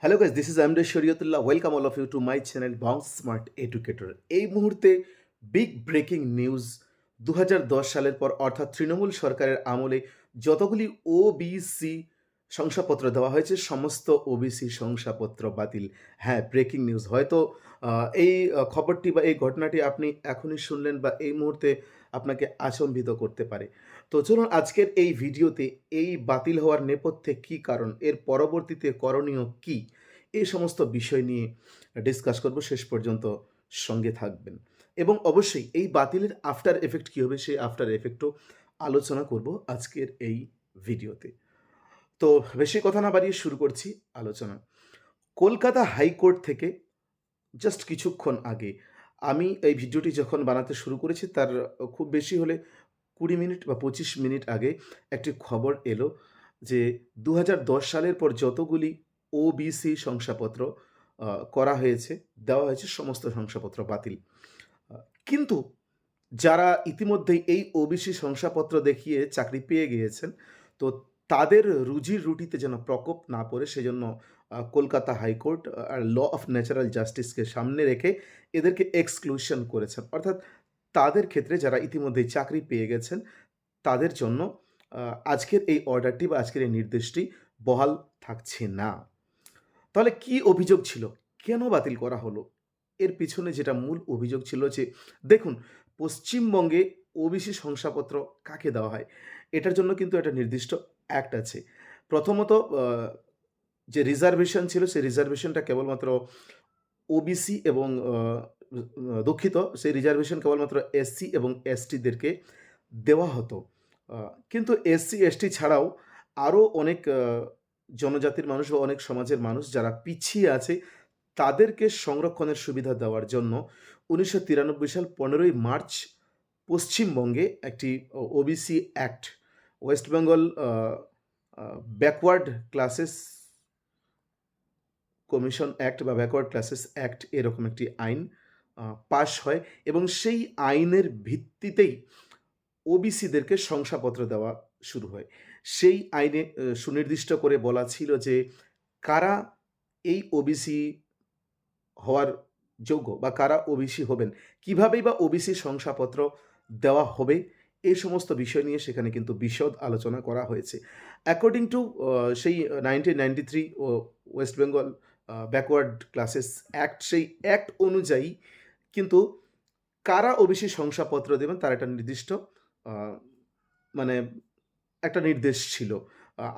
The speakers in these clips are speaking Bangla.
Hello guys, this is Md Shariatullah. Welcome all of you to my channel bounce smart educator. এই মুহূর্তে বিগ ব্রেকিং নিউজ। ২০১০ সালের পর অর্থাৎ তৃণমূল সরকারের আমলে যতগুলি ওবিসি শংসাপত্র দেওয়া হয়েছে সমস্ত ওবিসি শংসাপত্র বাতিল। হ্যাঁ, ব্রেকিং নিউজ। হয়তো এই খবরটি বা এই ঘটনাটি আপনি এখনই শুনলেন বা এই মুহূর্তে আপনাকে আচম্বিত করতে পারে। তো চলুন আজকের এই ভিডিওতে এই বাতিল হওয়ার নেপথ্যে কী কারণ, এর পরবর্তীতে করণীয় কী, এই সমস্ত বিষয় নিয়ে ডিসকাস করব। শেষ পর্যন্ত সঙ্গে থাকবেন এবং অবশ্যই এই বাতিলের আফটার এফেক্ট কী হবে সেই আফটার এফেক্টও আলোচনা করব আজকের এই ভিডিওতে। তো বেশি কথা না বাড়িয়ে শুরু করছি আলোচনা। কলকাতা হাইকোর্ট থেকে জাস্ট কিছুক্ষণ আগে, আমি এই ভিডিওটি যখন বানাতে শুরু করেছি তার খুব বেশি হলে ২০ মিনিট বা ২৫ মিনিট আগে একটি খবর এলো যে ২০১০ সালের পর যতগুলি ওবিসি শংসাপত্র করা হয়েছে, দেওয়া হয়েছে, সমস্ত শংসাপত্র বাতিল। কিন্তু যারা ইতিমধ্যেই এই ওবিসি শংসাপত্র দেখিয়ে চাকরি পেয়ে গিয়েছেন, তো তাদের রুজির রুটিতে যেন প্রকোপ না পড়ে সেজন্য Kolkata high court law of natural জাস্টিসকে সামনে রেখে এদেরকে এক্সক্লুশন করেছেন। অর্থাৎ তাদের ক্ষেত্রে যারা ইতিমধ্যেই চাকরি পেয়ে গেছেন তাদের জন্য আজকের এই অর্ডারটি বা আজকের এই নির্দেশটি বহাল থাকছে না। তাহলে কি অভিযোগ ছিল? কেন বাতিল করা হলো? এর পিছনে যেটা মূল অভিযোগ ছিল যে দেখুন, পশ্চিমবঙ্গে ওবিসি শংসাপত্র কাকে দেওয়া হয়? এটার জন্য কিন্তু একটা নির্দিষ্ট অ্যাক্ট আছে। প্রথমত যে রিজার্ভেশন ছিল সেই রিজার্ভেশনটা কেবলমাত্র ওবিসি এবং দুঃখিত, সেই রিজার্ভেশন কেবলমাত্র এসসি এবং এসটিদেরকে দেওয়া হতো। আ কিন্তু এসসি, এসটি ছাড়াও আরও অনেক জনজাতির মানুষ বা অনেক সমাজের মানুষ যারা পিছিয়ে আছে তাদেরকে সংরক্ষণের সুবিধা দেওয়ার জন্য ১৯৯৩ সাল ১৫ই মার্চ পশ্চিমবঙ্গে একটি ওবিসি অ্যাক্ট, ওয়েস্ট বেঙ্গল আ ব্যাকওয়ার্ড ক্লাসেস কমিশন অ্যাক্ট বা ব্যাকওয়ার্ড ক্লাসেস অ্যাক্ট, এরকম একটি আইন পাস হয় এবং সেই আইনের ভিত্তিতেই ওবিসিদেরকে শংসাপত্র দেওয়া শুরু হয়। সেই আইনে সুনির্দিষ্ট করে বলা ছিল যে কারা এই ওবিসি হওয়ার যোগ্য বা কারা ওবিসি হবেন, কিভাবেই বা ওবিসি শংসাপত্র দেওয়া হবে, এই সমস্ত বিষয় নিয়ে সেখানে কিন্তু বিশদ আলোচনা করা হয়েছে। অ্যাকর্ডিং টু সেই 1993 West Bengal backward classes act, সেই অ্যাক্ট অনুযায়ী কিন্তু কারা ওবিসি শংসাপত্র দেবেন তার একটা নির্দিষ্ট আ মানে একটা নির্দেশ ছিল।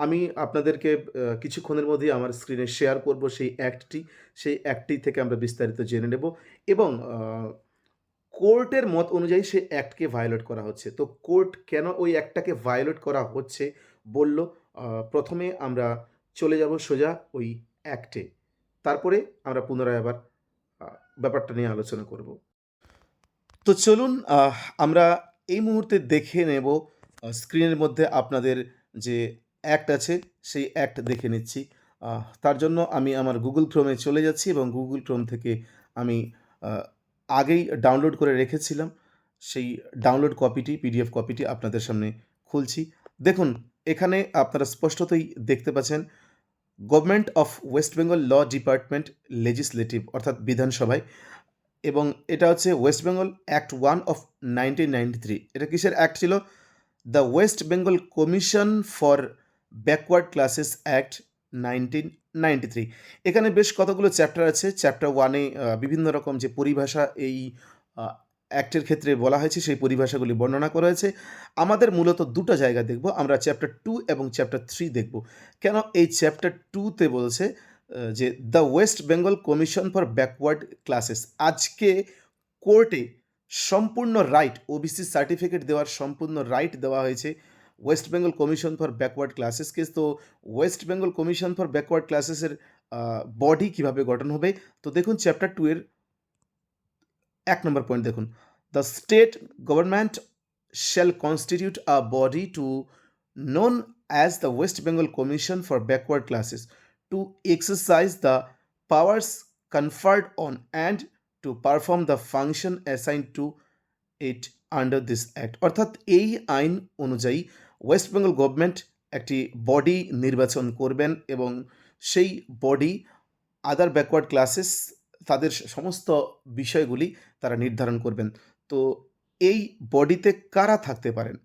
আমি আপনাদেরকে কিছুক্ষণের মধ্যেই আমার স্ক্রিনে শেয়ার করব সেই অ্যাক্টটি। সেই অ্যাক্টটি থেকে আমরা বিস্তারিত জেনে নেব এবং কোর্টের মত অনুযায়ী সেই অ্যাক্টকে ভায়োলেট করা হচ্ছে। তো কোর্ট কেন ওই অ্যাক্টটাকে ভায়োলেট করা হচ্ছে বলল, ১ম এ আমরা চলে যাব সোজা ওই অ্যাক্টে। তারপরে আমরা পুনরায় আবার আ ব্যাপারটা নিয়ে আলোচনা করব। তো চলুন আমরা এই মুহূর্তে দেখে নেব স্ক্রিনের মধ্যে আপনাদের যে অ্যাক্ট আছে সেই অ্যাক্ট দেখে নিচ্ছি। তার জন্য আমি আমার Google Chrome এ চলে যাচ্ছি এবং Google Chrome থেকে আমি আ আগেই ডাউনলোড করে রেখেছিলাম। সেই ডাউনলোড কপিটি, পিডিএফ কপিটি আপনাদের সামনে খুলছি। দেখুন, এখানে আপনারা স্পষ্টতই দেখতে পাচ্ছেন government of West Bengal law department legislative অর্থাৎ বিধানসভায়, এবং এটা হচ্ছে ওয়েস্ট বেঙ্গল অ্যাক্ট 1 অফ 1993। এটা কিসের অ্যাক্ট ছিল? The West Bengal commission for backward classes act 1993। এখানে বেশ কতগুলো চ্যাপ্টার আছে। চ্যাপ্টার 1 এ বিভিন্ন রকম যে পরিভাষা এই আ অ্যাক্টের ক্ষেত্রে বলা হয়েছে সেই পরিভাষাগুলি বর্ণনা করা হয়েছে। আমাদের মূলত ২ টা জায়গা দেখব। আমরা চ্যাপ্টার 2 এবং চ্যাপ্টার 3 দেখব। কেন এই চ্যাপ্টার 2 তে বলছে যে the West Bengal commission for backward classes. আজকে কোর্টে সম্পূর্ণ রাইট, ওবিসি সার্টিফিকেট দেওয়ার সম্পূর্ণ রাইট দেওয়া হয়েছে West Bengal commission for backward ক্লাসেসকে। তো West Bengal commission for backward ক্লাসেসের বডি কিভাবে গঠন হবে? তো দেখুন চ্যাপ্টার 2 এর ১ নম্বর পয়েন্ট দেখুন। The state government shall constitute a body to known as the West Bengal Commission for Backward Classes to exercise the powers conferred on and to perform the function assigned to it under this act। অর্থাৎ এই আইন অনুযায়ী ওয়েস্ট বেঙ্গল গভর্নমেন্ট একটি বডি নির্বাচন করবেন এবং সেই বডি আদার ব্যাকওয়ার্ড ক্লাসেস তাদের সমস্ত বিষয়গুলি তারা নির্ধারণ করবেন। তো এই বডিতে কারা থাকতে পারেন?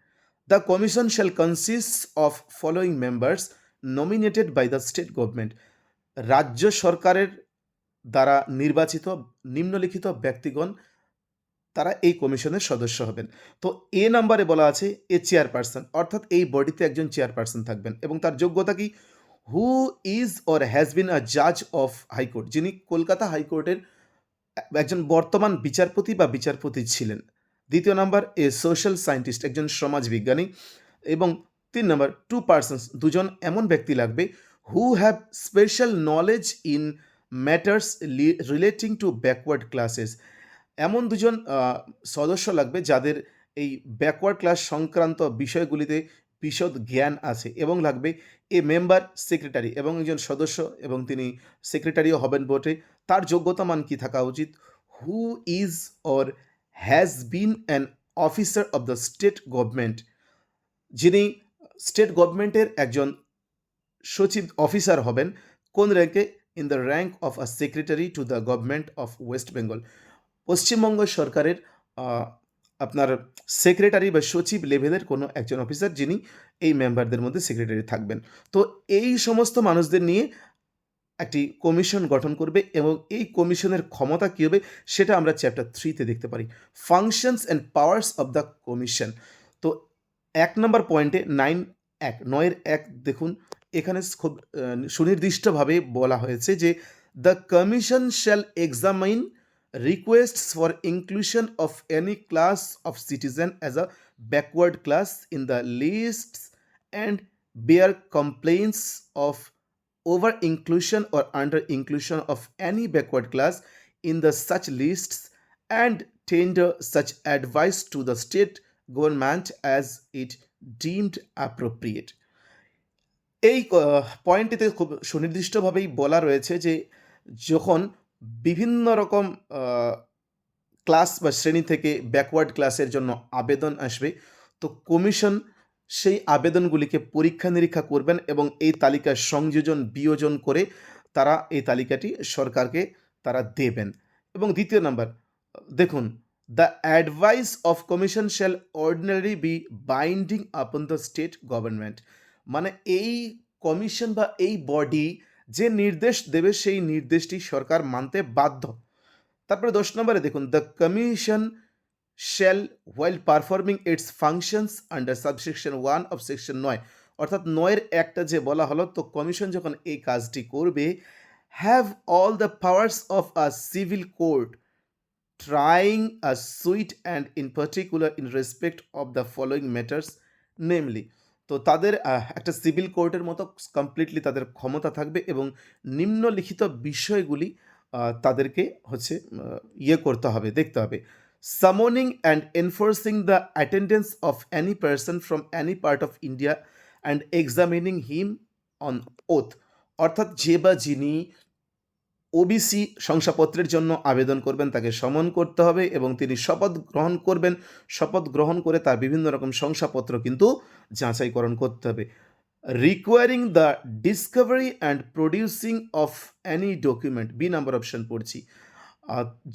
The commission shall consist of following members nominated by the state government. রাজ্য সরকারের দ্বারা নির্বাচিত নিম্নলিখিত ব্যক্তিগণ তারা এই কমিশনের সদস্য হবেন। তো এ নাম্বারে বলা আছে এ চেয়ারপারসন, অর্থাৎ এই বডিতে একজন চেয়ারপারসন থাকবেন এবং তার যোগ্যতা কি? Who is or has been a জাজ অফ হাইকোর্ট, যিনি কলকাতা হাইকোর্টের একজন বর্তমান বিচারপতি বা বিচারপতি ছিলেন। দ্বিতীয় নাম্বার এ সোশ্যাল সায়েন্টিস্ট, একজন সমাজবিজ্ঞানী। এবং ৩ নাম্বার 2 পারসনস, দুজন এমন ব্যক্তি লাগবে who have special knowledge in matters relating to backward classes. এমন দুজন সদস্য লাগবে যাদের এই ব্যাকওয়ার্ড ক্লাস সংক্রান্ত বিষয়গুলিতে বিশদ জ্ঞান আছে, এবং লাগবে এ মেম্বার সেক্রেটারি, এবং একজন সদস্য এবং তিনি সেক্রেটারিও হবেন বটে। তার যোগ্যতা মান কি থাকা উচিত? Who is or has been an officer of the state government, যিনি স্টেট গভর্নমেন্টের একজন সচিব অফিসার হবেন। কোন র্যাঙ্কে? In the rank of a secretary to the government of West Bengal. পশ্চিমবঙ্গ সরকারের আপনার সেক্রেটারি বা সচিব লেভেলের কোনো একজন অফিসার, যিনি এই মেম্বারদের মধ্যে সেক্রেটারি থাকবেন। তো এই সমস্ত মানুষদের নিয়ে একটি কমিশন গঠন করবে, এবং এই কমিশনের ক্ষমতা কী হবে সেটা আমরা চ্যাপ্টার 3-তে দেখতে পারি। Functions and powers of the commission. তো ১ নম্বর পয়েন্টে ৯-১ দেখুন, এখানে খুব সুনির্দিষ্টভাবে বলা হয়েছে যে the commission shall examine requests for inclusion of any class of citizen as a backward class in the lists and bear complaints of over inclusion or under inclusion of any backward class in the such lists and tender such advice to the state government as it deemed appropriate. এই পয়েন্টটিতে খুব সুনির্দিষ্টভাবেই বলা রয়েছে যে যখন বিভিন্ন রকম ক্লাস বা শ্রেণী থেকে ব্যাকওয়ার্ড ক্লাসের জন্য আবেদন আসবে, তো কমিশন সেই আবেদনগুলিকে পরীক্ষা নিরীক্ষা করবেন এবং এই তালিকার সংযোজন বিয়োজন করে তারা এই তালিকাটি সরকারকে তারা দেবেন। এবং দ্বিতীয় নাম্বার দেখুন, the advice of commission shall ordinary be binding upon the state government. মানে এই কমিশন বা এই বডি যে নির্দেশ দেবে সেই নির্দেশটি সরকার মানতে বাধ্য। তারপরে ১০ নম্বরে দেখুন, the commission shall while performing it's functions under subsection 1 of section ৯, অর্থাৎ ৯-এর ১টা যে বলা হলো, তো কমিশন যখন এই কাজটি করবে, have all the powers of a civil court trying a sweet and in particular in respect of the following matters namely. তো তাদের একটা সিভিল কোর্টের মতো কমপ্লিটলি তাদের ক্ষমতা থাকবে এবং নিম্নলিখিত বিষয়গুলি তাদেরকে হচ্ছে করতে হবে, দেখতে হবে। Summoning and enforcing the attendance of any person from any part of India and examining him on oath, অর্থাৎ যে বা যিনি ওবিসি শংসাপত্রের জন্য আবেদন করবেন তাকে সমন করতে হবে এবং তিনি শপথ গ্রহণ করবেন। শপথ গ্রহণ করে তার বিভিন্ন রকম শংসাপত্র কিন্তু যাচাইকরণ করতে হবে। Requiring the discovery and producing of any document, B number option পড়ছি।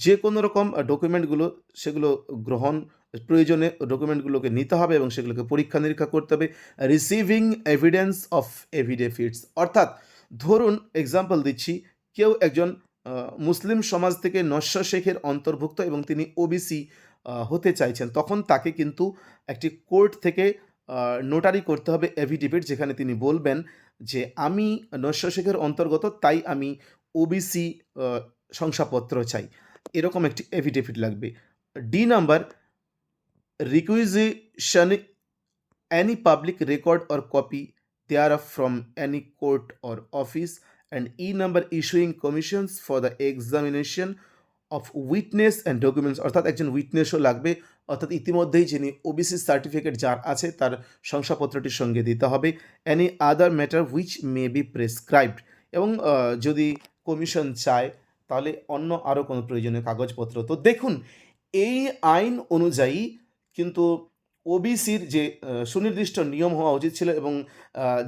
যে কোনো রকম ডকুমেন্টগুলো সেগুলো গ্রহণ, প্রয়োজনে ডকুমেন্টগুলোকে নিতে হবে এবং সেগুলোকে পরীক্ষা নিরীক্ষা করতে হবে। রিসিভিং এভিডেন্স অফ এভিডেভিটস, অর্থাৎ ধরুন এক্সাম্পল দিচ্ছি, কেউ একজন মুসলিম সমাজ থেকে নস্য শেখের অন্তর্ভুক্ত এবং তিনি ওবিসি হতে চাইছেন, তখন তাকে কিন্তু একটি কোর্ট থেকে নোটারি করতে হবে এভিডেভিট, যেখানে তিনি বলবেন যে আমি নস্য শেখের অন্তর্গত, তাই আমি ওবিসি শংসাপত্র চাই, এরকম একটি এভিডেভিট লাগবে। D number, requisition any public record or copy thereof from any court or office, and E number, issuing commissions for the examination of witness and documents, অর্থাৎ একজন উইটনেসও লাগবে, অর্থাৎ ইতিমধ্যেই যিনি ওবিসি সার্টিফিকেট যার আছে তার শংসাপত্রটির সঙ্গে দিতে হবে। Any other matter which may be prescribed, এবং যদি কমিশন চায় তাহলে অন্য আরও কোনো প্রয়োজনীয় কাগজপত্র। তো দেখুন, এই আইন অনুযায়ী কিন্তু ওবিসির যে সুনির্দিষ্ট নিয়ম হওয়া উচিত ছিল, এবং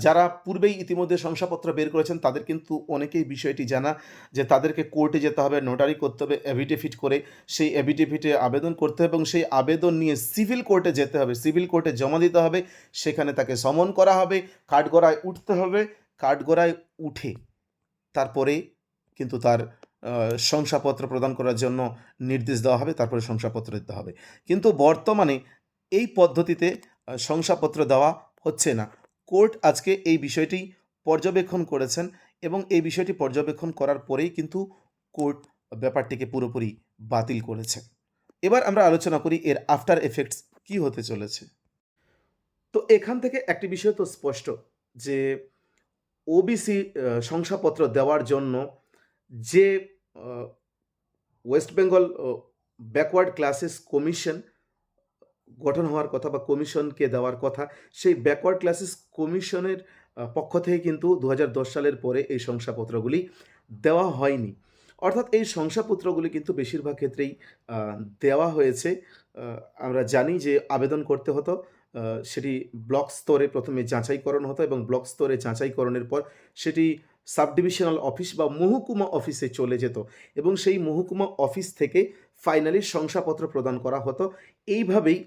যারা পূর্বেই ইতিমধ্যে শংসাপত্র বের করেছেন তাদের কিন্তু অনেকেই বিষয়টি জানা, যে তাদেরকে কোর্টে যেতে হবে, নোটারি করতে হবে, অ্যাফিডেভিট করে সেই অ্যাফিডেভিটে আবেদন করতে হবে এবং সেই আবেদন নিয়ে সিভিল কোর্টে যেতে হবে, সিভিল কোর্টে জমা দিতে হবে, সেখানে তাকে সমন করা হবে, কাঠগড়ায় উঠতে হবে, কাঠগড়ায় উঠে তারপরে কিন্তু তার শংসাপত্র প্রদান করার জন্য নির্দেশ দেওয়া হবে, তারপরে শংসাপত্র দিতে হবে। কিন্তু বর্তমানে এই পদ্ধতিতে শংসাপত্র দেওয়া হচ্ছে না। কোর্ট আজকে এই বিষয়টি পর্যবেক্ষণ করেছেন এবং এই বিষয়টি পর্যবেক্ষণ করার পরেই কিন্তু কোর্ট ব্যাপারটিকে পুরোপুরি বাতিল করেছেন। এবার আমরা আলোচনা করি এর আফটার এফেক্টস কী হতে চলেছে। তো এখান থেকে একটি বিষয় তো স্পষ্ট যে ওবিসি শংসাপত্র দেওয়ার জন্য যে West Bengal backward classes commission গঠন হওয়ার কথা বা কমিশনকে দেওয়ার কথা, সেই ব্যাকওয়ার্ড ক্লাসেস কমিশনের পক্ষ থেকে কিন্তু 2010 সালের পরে এই শংসাপত্রগুলি দেওয়া হয়নি। অর্থাৎ এই শংসাপত্রগুলি কিন্তু বেশিরভাগ ক্ষেত্রেই দেওয়া হয়েছে। আমরা জানি যে আবেদন করতে হতো, সেটি ব্লক স্তরে প্রথমে যাচাইকরণ হতো এবং ব্লক স্তরে যাচাইকরণের পর সেটি সাব ডিভিশনাল অফিস বা মহকুমা অফিসে চলে যেত এবং সেই মহকুমা অফিস থেকে ফাইনালি শংসাপত্র প্রদান করা হতো। এইভাবেই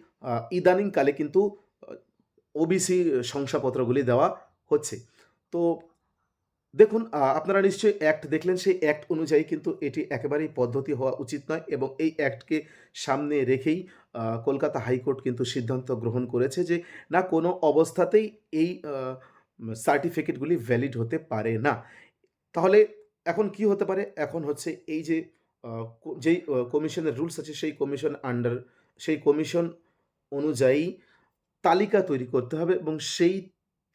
ইদানিংকালে কিন্তু ওবিসি শংসাপত্রগুলি দেওয়া হচ্ছে। তো দেখুন, আপনারা নিশ্চয়ই অ্যাক্ট দেখলেন, সেই অ্যাক্ট অনুযায়ী কিন্তু এটি একেবারেই পদ্ধতি হওয়া উচিত নয় এবং এই অ্যাক্টকে সামনে রেখেই কলকাতা হাইকোর্ট কিন্তু সিদ্ধান্ত গ্রহণ করেছে যে না, কোনো অবস্থাতেই এই সার্টিফিকেটগুলি ভ্যালিড হতে পারে না। তাহলে এখন কি হতে পারে? এখন হচ্ছে এই যে যেই কমিশনের রুলস আছে সেই কমিশন অনুযায়ী তালিকা তৈরি করতে হবে এবং সেই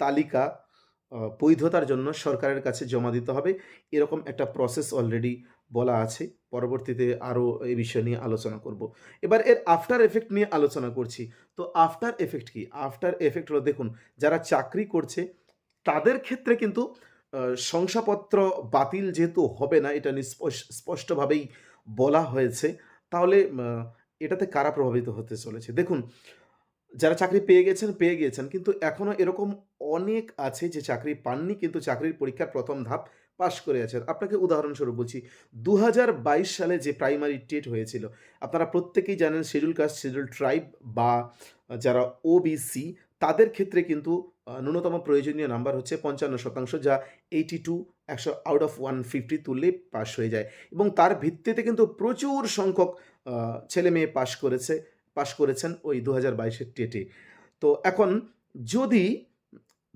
তালিকা বৈধতার জন্য সরকারের কাছে জমা দিতে হবে। এরকম একটা প্রসেস অলরেডি বলা আছে। পরবর্তীতে আরও এই বিষয় নিয়ে আলোচনা করব। এবার এর আফটার এফেক্ট নিয়ে আলোচনা করছি। তো আফটার এফেক্ট কি? আফটার এফেক্ট হলো, দেখুন, যারা চাকরি করছে তাদের ক্ষেত্রে কিন্তু শংসাপত্র বাতিল যেহেতু হবে না, এটা স্পষ্টভাবেই বলা হয়েছে। তাহলে এটাতে কারা প্রভাবিত হতে চলেছে? দেখুন, যারা চাকরি পেয়ে গিয়েছেন, কিন্তু এখনও এরকম অনেক আছে যে চাকরি পাননি কিন্তু চাকরির পরীক্ষার প্রথম ধাপ পাশ করে আছেন। আপনাকে উদাহরণস্বরূপ বলছি, 2022 সালে যে প্রাইমারি টেট হয়েছিল, আপনারা প্রত্যেকেই জানেন শিডিউল কাস্ট, শিডিউল ট্রাইব বা যারা ওবিসি, তাদের ক্ষেত্রে কিন্তু ন্যূনতম প্রয়োজনীয় নাম্বার হচ্ছে 55%, যা 82 100 আউট অফ 150 তুললেই পাশ হয়ে যায় এবং তার ভিত্তিতে কিন্তু প্রচুর সংখ্যক ছেলেমেয়ে পাশ করেছেন ওই 2022-এর টেটে। তো এখন যদি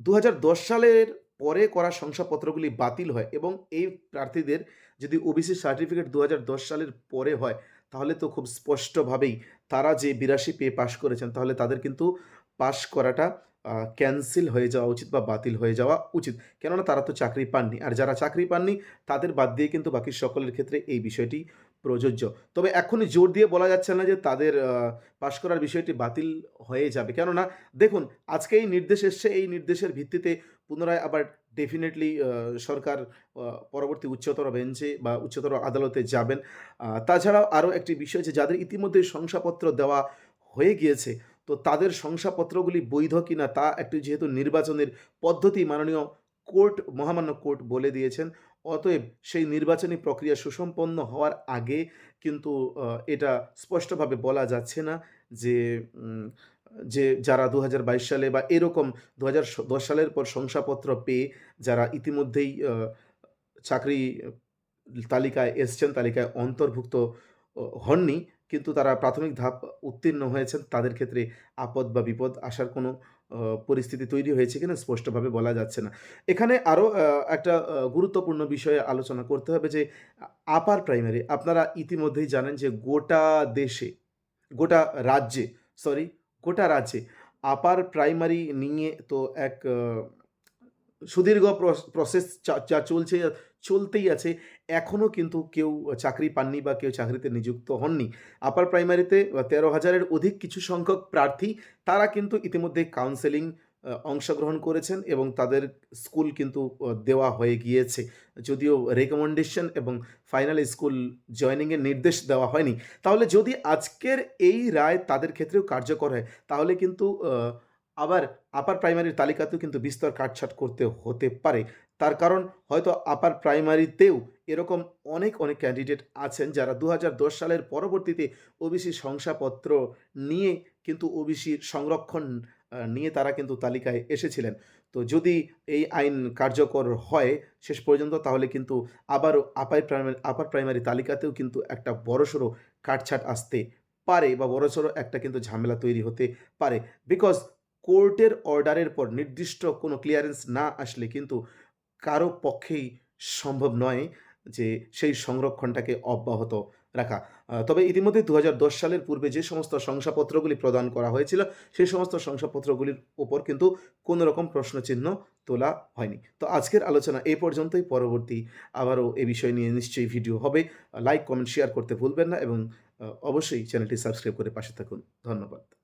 2010 সালের পরে করা শংসাপত্রগুলি বাতিল হয় এবং এই প্রার্থীদের যদি ওবিসি সার্টিফিকেট 2010 সালের পরে হয়, তাহলে তো খুব স্পষ্টভাবেই তারা যে 82 পেয়ে পাশ করেছেন, তাহলে তাদের কিন্তু পাশ করাটা ক্যানসেল হয়ে যাওয়া উচিত বা বাতিল হয়ে যাওয়া উচিত। কেননা তারা তো চাকরি পাননি। আর যারা চাকরি পাননি তাদের বাদ দিয়ে কিন্তু বাকি সকলের ক্ষেত্রে এই বিষয়টি প্রযোজ্য। তবে এখনই জোর দিয়ে বলা যাচ্ছে না যে তাদের পাশ করার বিষয়টি বাতিল হয়ে যাবে। কেননা দেখুন, আজকে এই নির্দেশ এসছে, এই নির্দেশের ভিত্তিতে পুনরায় আবার ডেফিনেটলি সরকার পরবর্তী উচ্চতর বেঞ্চে বা উচ্চতর আদালতে যাবেন। তাছাড়াও আরও একটি বিষয়, যে যাদের ইতিমধ্যে শংসাপত্র দেওয়া হয়ে গিয়েছে, তো তাদের শংসাপত্রগুলি বৈধ কিনা তা একটি যেহেতু নির্বাচনের পদ্ধতি মহামান্য কোর্ট বলে দিয়েছেন, অতএব সেই নির্বাচনী প্রক্রিয়া সুসম্পন্ন হওয়ার আগে কিন্তু এটা স্পষ্টভাবে বলা যাচ্ছে না যে যে যারা 2022 সালে বা এরকম 2010 সালের পর শংসাপত্র পেয়ে যারা ইতিমধ্যেই চাকরি তালিকায় এসছেন, তালিকায় অন্তর্ভুক্ত হননি, কিন্তু তারা প্রাথমিক ধাপ উত্তীর্ণ হয়েছেন, তাদের ক্ষেত্রে আপদ বা বিপদ আসার কোনো পরিস্থিতি তৈরি হয়েছে কিনা স্পষ্টভাবে বলা যাচ্ছে না। এখানে আরও একটা গুরুত্বপূর্ণ বিষয়ে আলোচনা করতে হবে যে আপার প্রাইমারি, আপনারা ইতিমধ্যেই জানেন যে গোটা রাজ্যে সরি গোটা রাজ্যে আপার প্রাইমারি নিয়ে তো এক সুদীর্ঘ প্রসেস যা চলতেই আছে। এখনও কিন্তু কেউ চাকরি পাননি বা কেউ চাকরিতে নিযুক্ত হননি। আপার প্রাইমারিতে 13,000-এর অধিক কিছু সংখ্যক প্রার্থী, তারা কিন্তু ইতিমধ্যে কাউন্সেলিং অংশগ্রহণ করেছেন এবং তাদের স্কুল কিন্তু দেওয়া হয়ে গিয়েছে। যদিও রিকমেন্ডেশন এবং ফাইনাল স্কুল জয়েনিংয়ের নির্দেশ দেওয়া হয়নি। তাহলে যদি আজকের এই রায় তাদের ক্ষেত্রেও কার্যকর হয়, তাহলে কিন্তু আবার আপার প্রাইমারির তালিকাতেও কিন্তু বিস্তর কাটছাঁট করতে হতে পারে। তার কারণ হয়তো আপার প্রাইমারিতেও এরকম অনেক ক্যান্ডিডেট আছেন যারা ২০১০ সালের পরবর্তীতে ওবিসি শংসাপত্র নিয়ে কিন্তু ওবিসির সংরক্ষণ নিয়ে তারা কিন্তু তালিকায় এসেছিলেন। তো যদি এই আইন কার্যকর হয় শেষ পর্যন্ত, তাহলে কিন্তু আবারও আপার প্রাইমারি তালিকাতেও কিন্তু একটা বড়সড় কাটছাঁট আসতে পারে বা বড়সড় একটা কিন্তু ঝামেলা তৈরি হতে পারে। বিকজ কোর্টের অর্ডারের পর নির্দিষ্ট কোনো ক্লিয়ারেন্স না আসলে কিন্তু কারো পক্ষেই সম্ভব নয় যে সেই সংরক্ষণটাকে অব্যাহত রাখা। তবে ইতিমধ্যে ২০১০ সালের পূর্বে যে সমস্ত শংসাপত্রগুলি প্রদান করা হয়েছিল, সেই সমস্ত শংসাপত্রগুলির উপর কিন্তু কোনো রকম প্রশ্নচিহ্ন তোলা হয়নি। তো আজকের আলোচনা এই পর্যন্তই। পরবর্তী আবারও এ বিষয় নিয়ে নিশ্চয়ই ভিডিও হবে। লাইক, কমেন্ট, শেয়ার করতে ভুলবেন না এবং অবশ্যই চ্যানেলটি সাবস্ক্রাইব করে পাশে থাকুন। ধন্যবাদ।